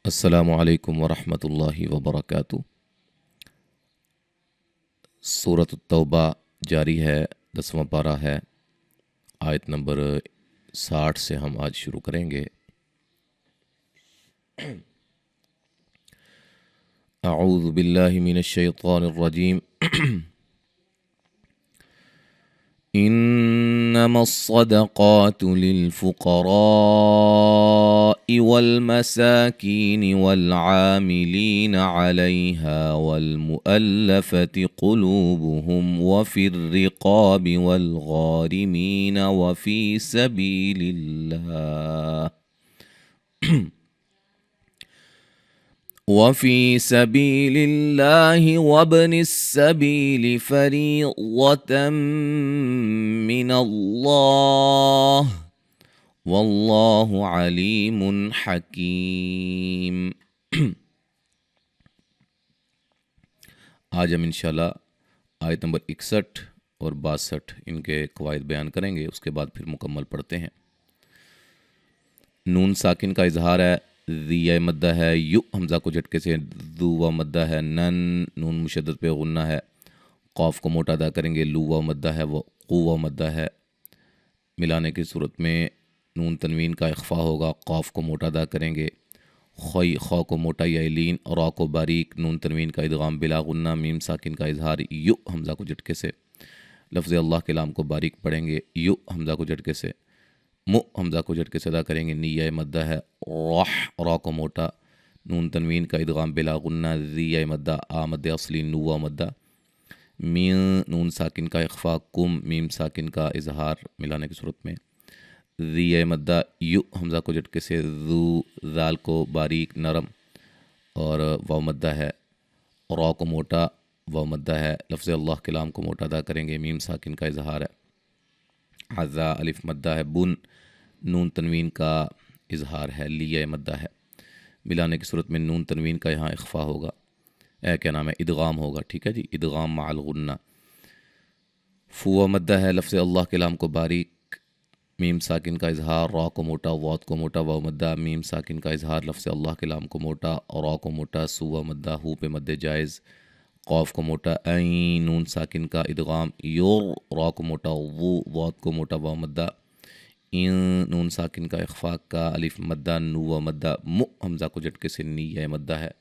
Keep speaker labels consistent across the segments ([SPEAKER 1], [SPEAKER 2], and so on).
[SPEAKER 1] अस्सलामु अलैकुम वरहमतुल्लाहि वबरकातुहू। सूरत तौबा जारी है, 10वां पारा है, आयत नंबर 60 से हम आज शुरू करेंगे। अऊज़ु बिल्लाहि मिनश शैतानिर रजीम। इन्नमस्सदक़ातु लिलफ़ुक़राइ वल्मसाकीनि वल्आमिलीना अलैहा वल्मुअल्लफ़ति क़ुलूबुहुम वफ़िर्रिक़ाबि वल्ग़ारिमीना वफ़ी सबीलिल्लाहि वब्निस्सबीलि फ़रीज़तम मिनल्लाह वल्लाहु अलीमुन हकीम। आज हम इंशाल्लाह आयत नंबर 61 और 62 इनके क़वाइद बयान करेंगे, उसके बाद फिर मुकम्मल पढ़ते हैं। नून साकिन का इजहार है, ज़िया मद्दा है, यु हमज़ा को झटके से दुवा मद्दा है, नन नून मुशद्दद पे गुन्ना है, क़ाफ को मोटा अदा करेंगे, लुवा मद्दा है, वो क़ुवा मद्दा है। मिलाने की सूरत में नून तनवीन का इख्फ़ा होगा, क़ाफ को मोटा अदा करेंगे, ख़ई ख़ा को मोटा या लीन, रा को बारीक, नून तनवीन का इदगाम बिला गुन्ना, मीम साकिन का इजहार, यु हमज़ा को झटके से, लफ्ज़ अल्लाह के लाम को बारीक पढ़ेंगे, यु हमज़ा को झटके से, मु हमज़ा को झटके से अदा करेंगे, निया मद्दा है, रा को मोटा, नून तनवीन का इदगाम बिला गुन्ना, ज़िया मद्दा, आ मद्द असली, नुवा मद्दा, मीम नून साकिन का इख्फ़ा, कुम मीम साकिन का इजहार मिलाने की सूरत में, ज़िया मद्दा, यु हमज़ा को झटके से, ज़ू ज़ाल को बारीक नरम और वाव मद्दा है, रा को मोटा, वाव मद्दा है, लफ्ज़ अल्लाह के लाम को मोटा अदा करेंगे, मीम साकिन का इजहार है, अज़ा अलिफ मद्दा है, बुन नून तनवीन का इजहार है, लिया मद्दा है। मिलाने की सूरत में नून तनवीन का यहाँ इख्फ़ा होगा, क्या नाम है, इदगाम होगा, ठीक है जी, इदगाम माल गुन्ना। फुआ मद्दा है, लफ्ज़ अल्लाह के लाम को बारीक, मीम साकिन का इजहार, रा को मोटा, वात को मोटा, वाव मद्दा, मीम साकिन का इजहार, लफ्ज़ अल्लाह के लाम को मोटा, रा को मोटा, सुवा मद्दा, हु पे मद्दे जायज़, क़ाफ को मोटा, ऐ नून साकिन का इदगाम, योर रा को मोटा, वो वात को मोटा, वाव मद्दा, इन नून साकिन का इख्फ़ा का अलिफ मद्दा, नुवा मद्दा, मु हमज़ा को झटके से नी मद्दा है।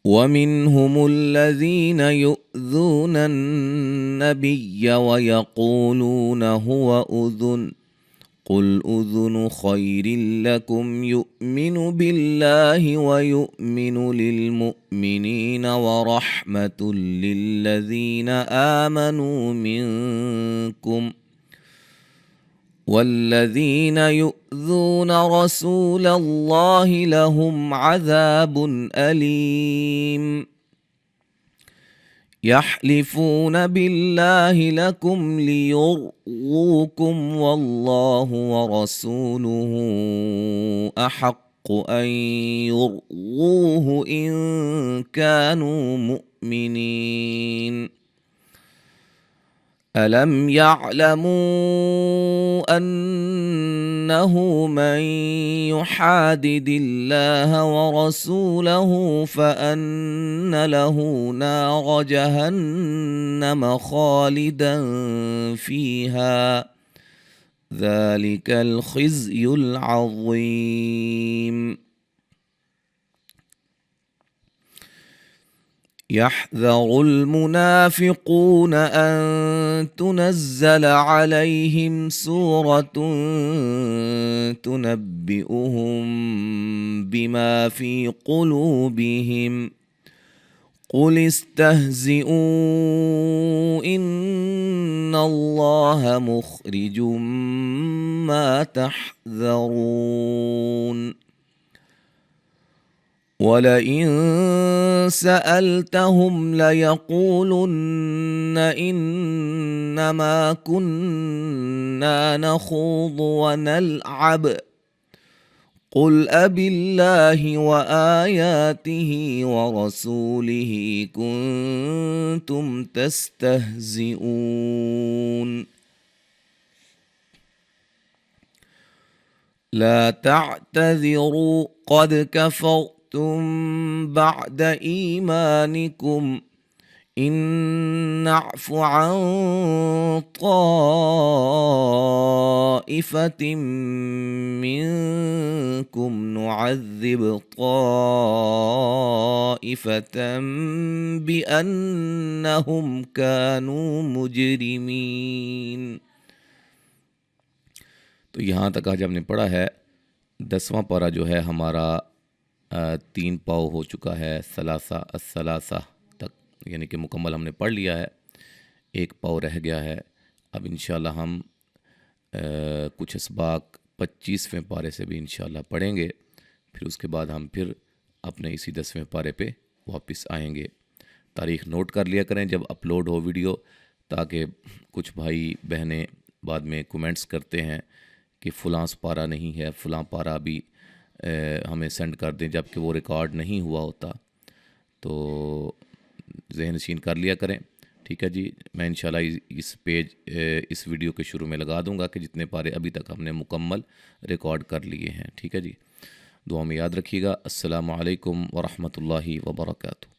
[SPEAKER 1] वमिन्हुमुल्लज़ीन युअ्ज़ूनन्नबिय्य वयक़ूलून हुवा उज़ुन क़ुल उज़ुनु ख़ैरिल लकुम युअ्मिनु बिल्लाहि वयुअ्मिनु लिलमुअ्मिनीन वरहमतुल लिल्लज़ीन आमनू मिनकुम वल्लज़ीन युअ्ज़ून रसूलल्लाहि लहुम अज़ाबुन अलीम। यहलिफून बिल्लाहि लकुम लियुर्वूकुम वल्लाहु वरसूलुहु अहक्कु अन युर्वूहु इन कानू मुअ्मिनीन। अलम यअलमू अन्नहु मन युहादिदिल्लाह वरसूलहु फअन्न लहु नार जहन्नम खालिदन फीहा ज़ालिकल खिज़्युल अज़ीम। يحذر المنافقون أن تنزل عليهم سورة تنبئهم بما في قلوبهم قل استهزئوا إن الله مخرج ما تحذرون ولئن سألتهم ليقولن إنما كنا نخوض ونلعب قل أبالله وآياته ورسوله كنتم تستهزئون ला तअतज़िरू क़द कफ़रतुम बअद ईमानिकुम इन नअफ़ु अन ताइफ़तिम मिनकुम नुअज़्ज़िब ताइफ़तम बिअन्नहुम कानू मुजरिमीन। तो यहाँ तक आज हमने पढ़ा है। 10वां पारा जो है हमारा 3 पाव हो चुका है, सलासा अस्सलासा तक, यानी कि मुकम्मल हमने पढ़ लिया है। 1 पाव रह गया है। अब इंशाल्लाह हम कुछ असबाक 25वें पारे से भी इंशाल्लाह पढ़ेंगे। फिर उसके बाद हम फिर अपने इसी 10वें पारे पे वापस आएंगे। तारीख़ नोट कर लिया करें जब अपलोड हो वीडियो, ताकि कुछ भाई बहनें बाद में कमेंट्स करते हैं कि फ़लाँ पारा नहीं है, फ़लाँ पारा भी हमें सेंड कर दें, जबकि वो रिकॉर्ड नहीं हुआ होता। तो ज़हन नशीन कर लिया करें। ठीक है जी। मैं इंशाल्लाह इस वीडियो के शुरू में लगा दूंगा कि जितने पारे अभी तक हमने मुकम्मल रिकॉर्ड कर लिए हैं। ठीक है जी। दुआ में याद रखिएगा। अस्सलामु अलैकुम व रहमतुल्लाहि व बरकातुहू।